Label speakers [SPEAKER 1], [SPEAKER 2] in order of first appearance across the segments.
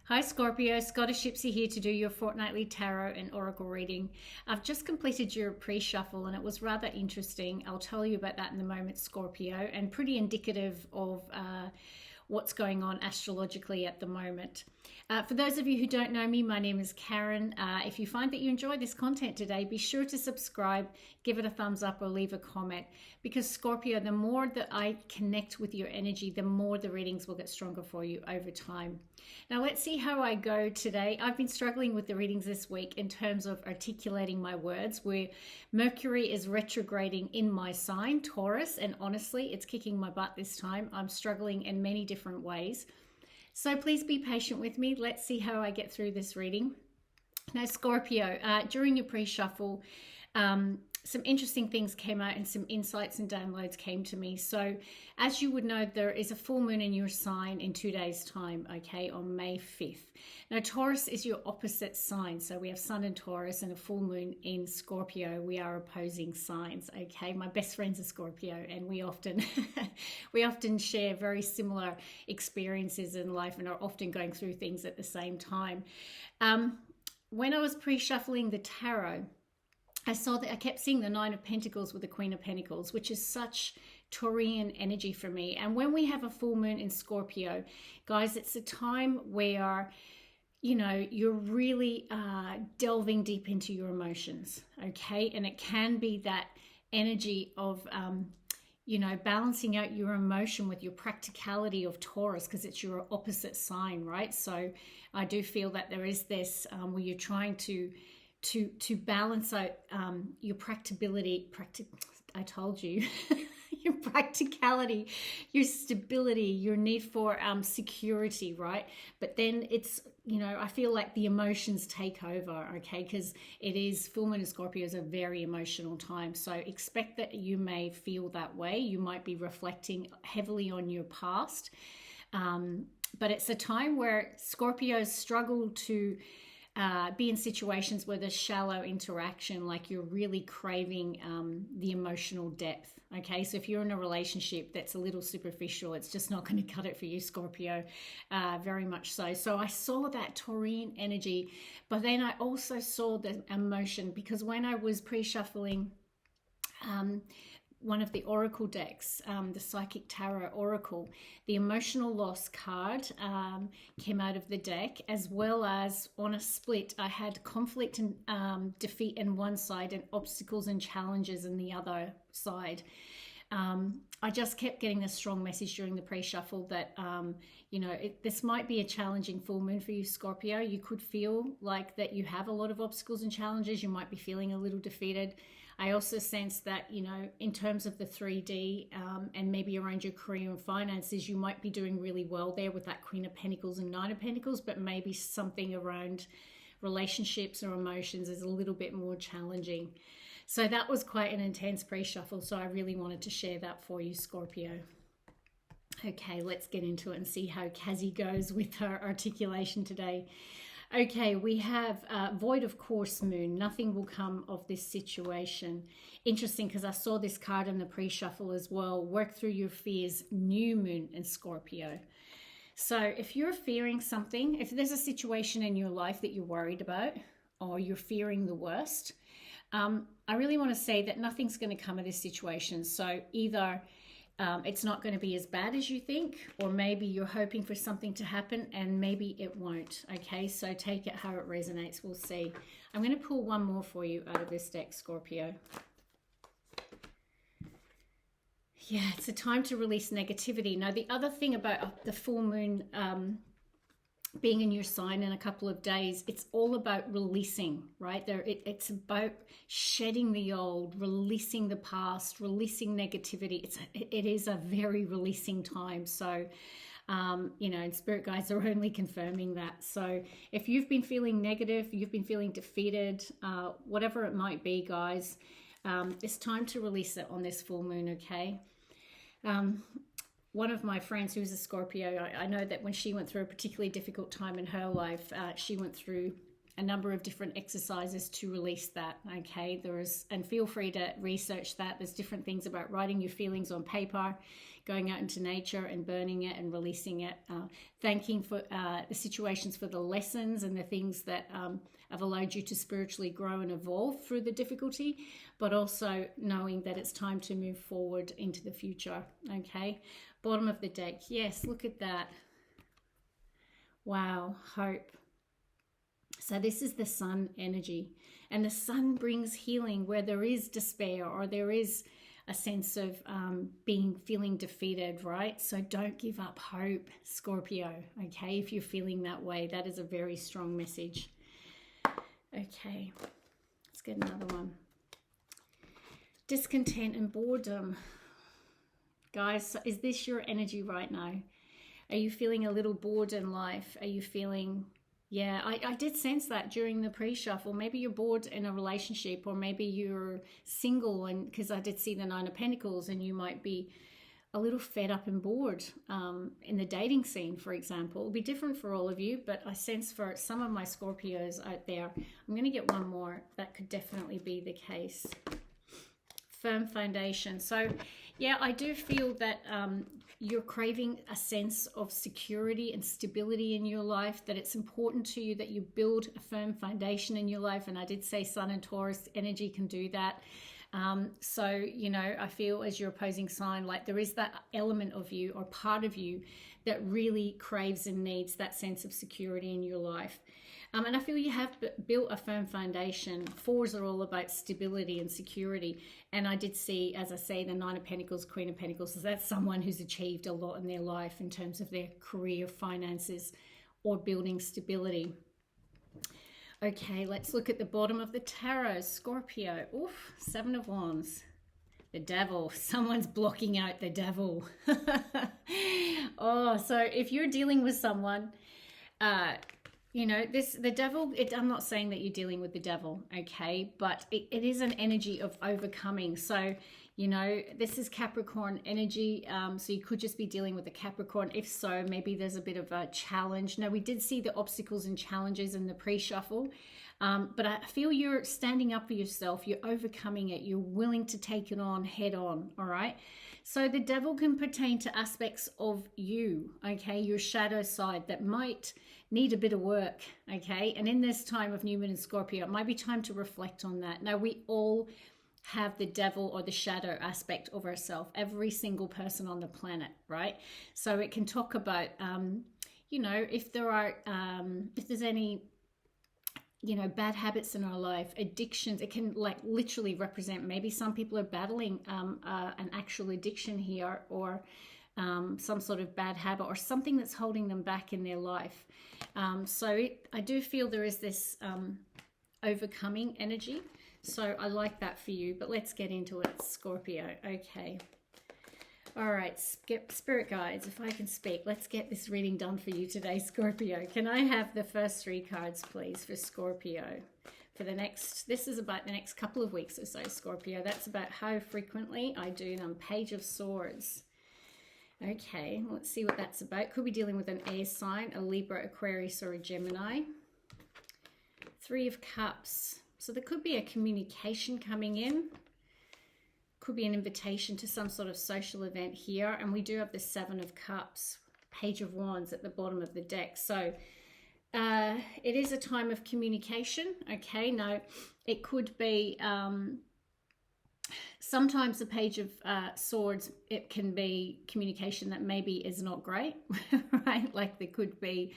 [SPEAKER 1] Hi Scorpio, Scottish Gypsy here to do your fortnightly tarot and oracle reading. I've just completed your pre-shuffle and it was rather interesting. I'll tell you about that in a moment, Scorpio, and pretty indicative of what's going on astrologically at the moment. For those of you who don't know me, my name is Karen. If you find that you enjoy this content today, be sure to subscribe, give it a thumbs up or leave a comment, because Scorpio, the more that I connect with your energy, the more the readings will get stronger for you over time. Now let's see how I go today. I've been struggling with the readings this week in terms of articulating my words, where Mercury is retrograding in my sign, Taurus, and honestly, it's kicking my butt this time. I'm struggling in many different ways. So please be patient with me. Let's see how I get through this reading. Now, Scorpio, during your pre-shuffle, some interesting things came out and some insights and downloads came to me. So as you would know, there is a full moon in your sign in 2 days' time, okay, on May 5th. Now, Taurus is your opposite sign. So we have Sun in Taurus and a full moon in Scorpio. We are opposing signs, okay? My best friend's a Scorpio and we often we often share very similar experiences in life and are often going through things at the same time. When I was pre-shuffling the tarot, I saw that I kept seeing the Nine of Pentacles with the Queen of Pentacles, which is such Taurian energy for me. And when we have a full moon in Scorpio, guys, it's a time where, you know, you're really delving deep into your emotions, okay? And it can be that energy of, you know, balancing out your emotion with your practicality of Taurus, because it's your opposite sign, right? So I do feel that there is this where you're trying to balance out your practicability, I told you, your practicality, your stability, your need for security, right? But then it's, you know, I feel like the emotions take over, okay? Because it is, full moon in Scorpio is a very emotional time. So expect that you may feel that way. You might be reflecting heavily on your past. But it's a time where Scorpios struggle to be in situations where there's shallow interaction, like you're really craving the emotional depth, okay? So if you're in a relationship that's a little superficial, it's just not going to cut it for you, Scorpio, very much so. So I saw that Taurian energy, but then I also saw the emotion, because when I was pre-shuffling one of the oracle decks, the Psychic Tarot Oracle, the emotional loss card came out of the deck, as well as on a split, I had conflict and defeat in one side and obstacles and challenges in the other side. I just kept getting this strong message during the pre-shuffle that, you know, this might be a challenging full moon for you, Scorpio. You could feel like that you have a lot of obstacles and challenges. You might be feeling a little defeated. I also sense that, you know, in terms of the 3D and maybe around your career and finances, you might be doing really well there with that Queen of Pentacles and Nine of Pentacles, but maybe something around relationships or emotions is a little bit more challenging. So that was quite an intense pre-shuffle. So I really wanted to share that for you, Scorpio. Okay, let's get into it and see how Cassie goes with her articulation today. Okay, we have void of course moon. Nothing will come of this situation. Interesting, because I saw this card in the pre-shuffle as well. Work through your fears, new moon in Scorpio. So if you're fearing something, if there's a situation in your life that you're worried about or you're fearing the worst, I really want to say that nothing's going to come of this situation. So either it's not going to be as bad as you think, or maybe you're hoping for something to happen and maybe it won't. Okay, so take it how it resonates. We'll see. I'm going to pull one more for you out of this deck, Scorpio. Yeah, it's a time to release negativity. Now, the other thing about the full moon being in your sign in a couple of days, it's all about releasing, right? It's about shedding the old, releasing the past, releasing negativity. It is a very releasing time. So, you know, and spirit guides are only confirming that. So if you've been feeling negative, you've been feeling defeated, whatever it might be, guys, it's time to release it on this full moon, okay? One of my friends who's a Scorpio, I know that when she went through a particularly difficult time in her life, she went through a number of different exercises to release that. Okay, and feel free to research that. There's different things about writing your feelings on paper, going out into nature and burning it and releasing it, thanking for the situations for the lessons and the things that have allowed you to spiritually grow and evolve through the difficulty, but also knowing that it's time to move forward into the future. Okay, bottom of the deck. Yes, look at that. Wow, hope. So this is the sun energy, and the sun brings healing where there is despair or there is a sense of feeling defeated, right? So don't give up hope, Scorpio, okay? If you're feeling that way, that is a very strong message. Okay, let's get another one. Discontent and boredom. Guys, is this your energy right now? Are you feeling a little bored in life? Are you feeling... Yeah, I did sense that during the pre-shuffle. Maybe you're bored in a relationship, or maybe you're single, and because I did see the Nine of Pentacles, and you might be a little fed up and bored in the dating scene, for example. It'll be different for all of you, but I sense for some of my Scorpios out there, I'm going to get one more. That could definitely be the case. Firm foundation. So, yeah, I do feel that you're craving a sense of security and stability in your life, that it's important to you that you build a firm foundation in your life. And I did say Sun and Taurus energy can do that. So, you know, I feel as your opposing sign, like there is that element of you or part of you that really craves and needs that sense of security in your life. And I feel you have built a firm foundation. Fours are all about stability and security. And I did see, as I say, the Nine of Pentacles, Queen of Pentacles. So that's someone who's achieved a lot in their life in terms of their career, finances, or building stability. Okay, let's look at the bottom of the tarot. Scorpio. Oof, Seven of Wands. The devil. Someone's blocking out the devil. Oh, so if you're dealing with someone... you know, the devil, I'm not saying that you're dealing with the devil, okay? But it is an energy of overcoming. So, you know, this is Capricorn energy. So you could just be dealing with a Capricorn. If so, maybe there's a bit of a challenge. Now, we did see the obstacles and challenges in the pre-shuffle. But I feel you're standing up for yourself. You're overcoming it. You're willing to take it on head on, all right? So the devil can pertain to aspects of you, okay? Your shadow side that might need a bit of work, okay? And in this time of New Moon and Scorpio, it might be time to reflect on that. Now, we all have the devil or the shadow aspect of ourselves, every single person on the planet, right? So it can talk about, you know, if there's any, you know, bad habits in our life, addictions. It can like literally represent, maybe some people are battling an actual addiction here, or some sort of bad habit or something that's holding them back in their life. I do feel there is this overcoming energy. So I like that for you, but let's get into it, Scorpio. Okay. All right, spirit guides, if I can speak, let's get this reading done for you today, Scorpio. Can I have the first three cards, please, for Scorpio? For the next, this is about the next couple of weeks or so, Scorpio. That's about how frequently I do them. Page of Swords. Okay, let's see what that's about. Could be dealing with an air sign, a Libra, Aquarius, or a Gemini. Three of Cups. So there could be a communication coming in. Could be an invitation to some sort of social event here. And we do have the Seven of Cups, Page of Wands at the bottom of the deck. So it is a time of communication. Okay, now it could be... sometimes the Page of Swords, it can be communication that maybe is not great, right? Like there could be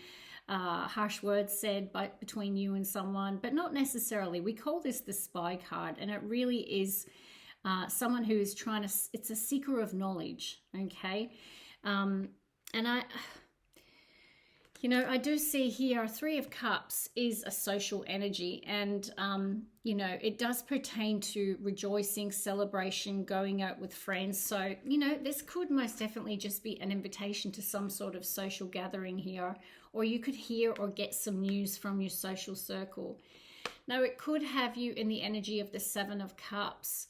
[SPEAKER 1] harsh words said between you and someone, but not necessarily. We call this the Spy card, and it really is someone who is trying to, it's a seeker of knowledge, okay? And you know, I do see here, Three of Cups is a social energy, and, you know, it does pertain to rejoicing, celebration, going out with friends. So, you know, this could most definitely just be an invitation to some sort of social gathering here, or you could hear or get some news from your social circle. Now, it could have you in the energy of the Seven of Cups.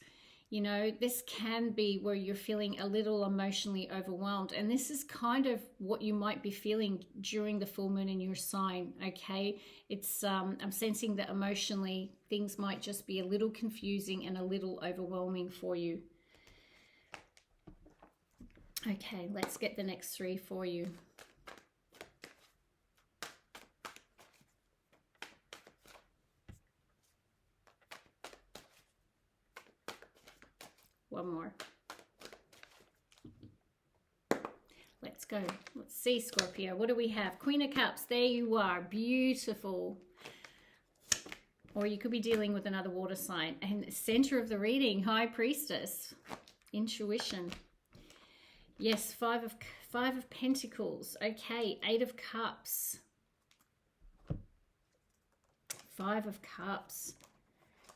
[SPEAKER 1] You know, this can be where you're feeling a little emotionally overwhelmed. And this is kind of what you might be feeling during the full moon in your sign, okay? It's, I'm sensing that emotionally things might just be a little confusing and a little overwhelming for you. Okay, let's get the next three for you. One more. Let's go. Let's see, Scorpio. What do we have? Queen of Cups. There you are. Beautiful. Or you could be dealing with another water sign. And center of the reading, High Priestess. Intuition. Yes, Five of Pentacles. Okay, Eight of Cups. Five of Cups.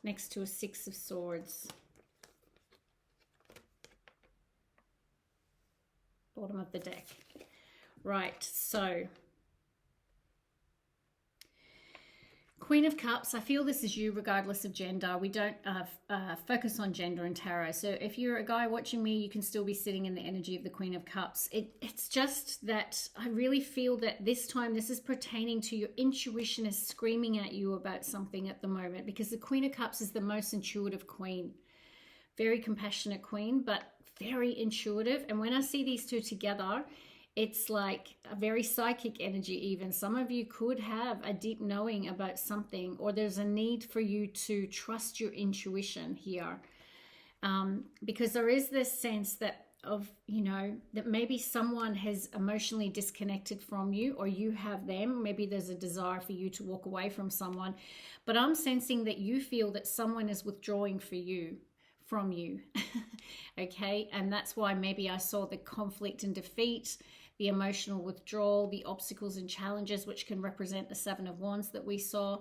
[SPEAKER 1] Next to a Six of Swords. Bottom of the deck. Right, so Queen of Cups, I feel this is you regardless of gender. We don't focus on gender in tarot. So if you're a guy watching me, you can still be sitting in the energy of the Queen of Cups. It's just that I really feel that this time this is pertaining to your intuition is screaming at you about something at the moment, because the Queen of Cups is the most intuitive queen. Very compassionate queen, but very intuitive. And when I see these two together, it's like a very psychic energy even. Some of you could have a deep knowing about something, or there's a need for you to trust your intuition here. Because there is this sense that that maybe someone has emotionally disconnected from you, or you have them. Maybe there's a desire for you to walk away from someone. But I'm sensing that you feel that someone is withdrawing from you. Okay, and that's why maybe I saw the conflict and defeat, the emotional withdrawal, the obstacles and challenges, which can represent the Seven of Wands that we saw.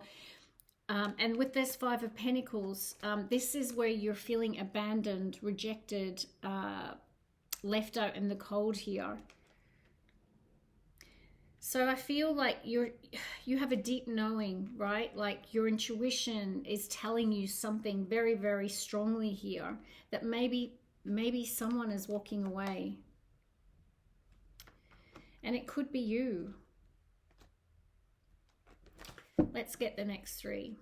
[SPEAKER 1] And with this Five of Pentacles, this is where you're feeling abandoned, rejected, left out in the cold here. So I feel like you have a deep knowing, right? Like your intuition is telling you something very, very strongly here, that maybe someone is walking away. And it could be you. Let's get the next three.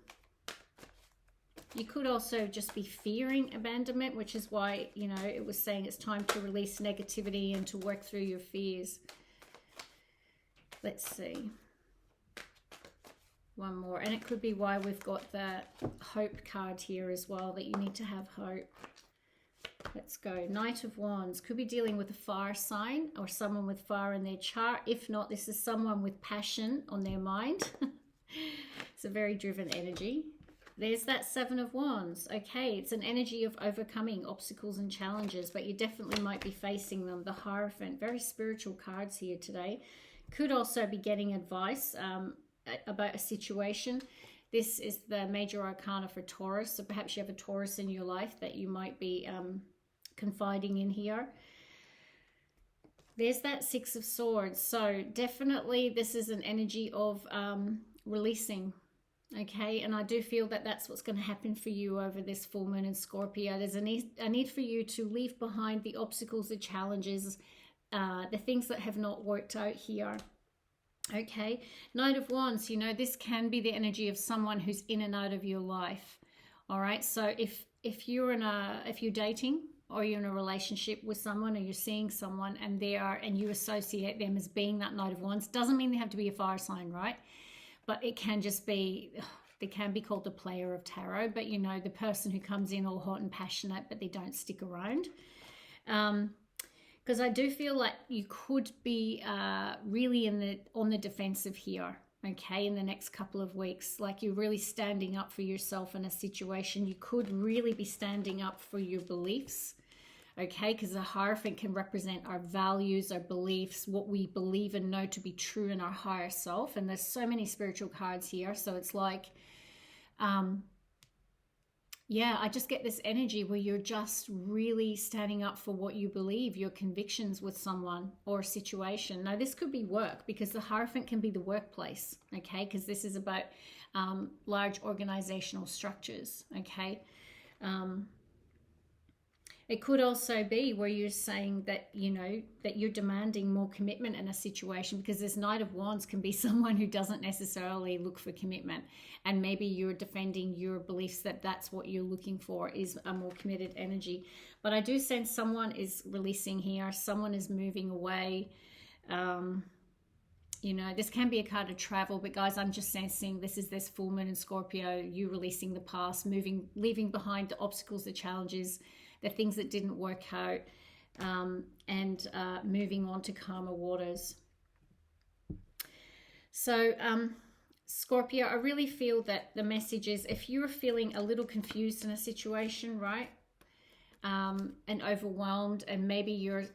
[SPEAKER 1] You could also just be fearing abandonment, which is why, it was saying it's time to release negativity and to work through your fears. Let's see. One more. And it could be why we've got that hope card here as well, that you need to have hope. Let's go. Knight of Wands. Could be dealing with a fire sign or someone with fire in their chart. If not, this is someone with passion on their mind. It's a very driven energy. There's that Seven of Wands. Okay, it's an energy of overcoming obstacles and challenges, but you definitely might be facing them. The Hierophant. Very spiritual cards here today. Could also be getting advice about a situation. This is the major arcana for Taurus. So perhaps you have a Taurus in your life that you might be confiding in here. There's that Six of Swords. So definitely this is an energy of releasing. Okay, and I do feel that that's what's going to happen for you over this full moon in Scorpio. There's a need for you to leave behind the obstacles, the challenges, the things that have not worked out here. Okay, Knight of Wands, this can be the energy of someone who's in and out of your life. All right, so if you're dating, or you're in a relationship with someone, or you're seeing someone and you associate them as being that Knight of Wands, doesn't mean they have to be a fire sign, right? But it can just be, they can be called the player of tarot, but the person who comes in all hot and passionate, but they don't stick around. Because I do feel like you could be really on the defensive here, okay, in the next couple of weeks. Like you're really standing up for yourself in a situation. You could really be standing up for your beliefs, okay, because the Hierophant can represent our values, our beliefs, what we believe and know to be true in our higher self. And there's so many spiritual cards here. So it's like, yeah, I just get this energy where you're just really standing up for what you believe, your convictions with someone or a situation. Now, this could be work, because the Hierophant can be the workplace, okay, because this is about large organizational structures, okay. It could also be where you're saying that, you know, that you're demanding more commitment in a situation, because this Knight of Wands can be someone who doesn't necessarily look for commitment. And maybe you're defending your beliefs that that's what you're looking for, is a more committed energy. But I do sense someone is releasing here. Someone is moving away. You know, this can be a card of travel, but guys, I'm just sensing this is this full moon in Scorpio, you releasing the past, moving, leaving behind the obstacles, the challenges, the things that didn't work out, and moving on to calmer waters. So, Scorpio, I really feel that the message is, if you're feeling a little confused in a situation, right, and overwhelmed, and maybe you're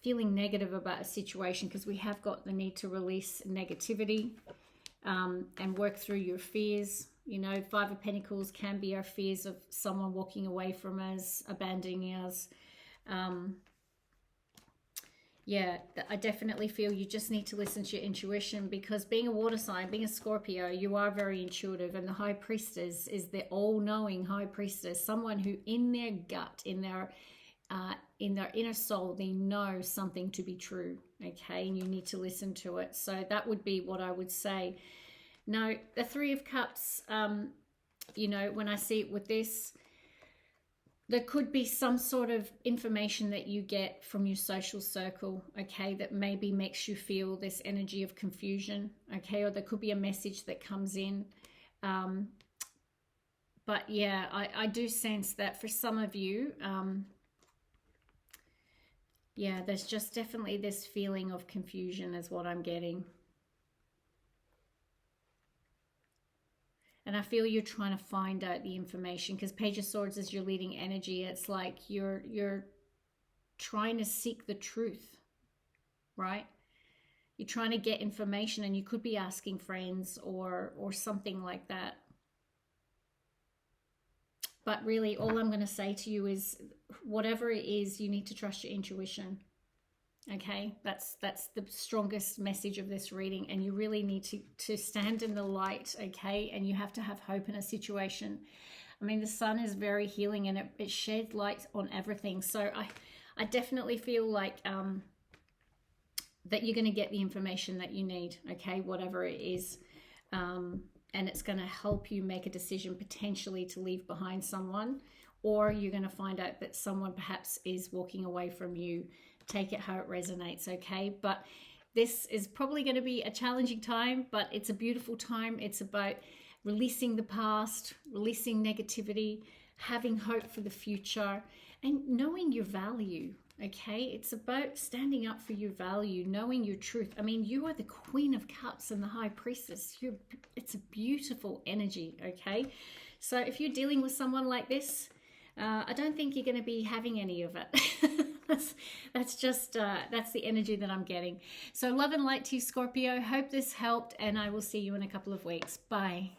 [SPEAKER 1] feeling negative about a situation, because we have got the need to release negativity and work through your fears. You know, Five of Pentacles can be our fears of someone walking away from us, abandoning us. Yeah, I definitely feel you just need to listen to your intuition, because being a water sign, being a Scorpio, you are very intuitive. And the High Priestess is the all-knowing High Priestess, someone who in their gut, in their inner soul, they know something to be true, okay? And you need to listen to it. So that would be what I would say. Now, the Three of Cups, you know, when I see it with this, there could be some sort of information that you get from your social circle, okay, that maybe makes you feel this energy of confusion, okay? Or there could be a message that comes in. But yeah, I do sense that for some of you, yeah, there's just definitely this feeling of confusion is what I'm getting. And I feel you're trying to find out the information, because Page of Swords is your leading energy. It's like you're trying to seek the truth, right? You're trying to get information, and you could be asking friends or something like that. But really, all I'm going to say to you is, whatever it is, you need to trust your intuition. Okay, that's the strongest message of this reading, and you really need to stand in the light, okay? And you have to have hope in a situation. I mean, the sun is very healing, and it sheds light on everything. So I definitely feel like that you're going to get the information that you need, okay, whatever it is. And it's going to help you make a decision potentially to leave behind someone, or you're going to find out that someone perhaps is walking away from you. Take it how it resonates, okay? But this is probably going to be a challenging time, but it's a beautiful time. It's about releasing the past, releasing negativity, having hope for the future, and knowing your value, okay? It's about standing up for your value, knowing your truth. I mean, you are the Queen of Cups and the High Priestess. It's a beautiful energy, okay? So if you're dealing with someone like this, I don't think you're going to be having any of it. that's the energy that I'm getting. So love and light to you, Scorpio. Hope this helped, and I will see you in a couple of weeks. Bye.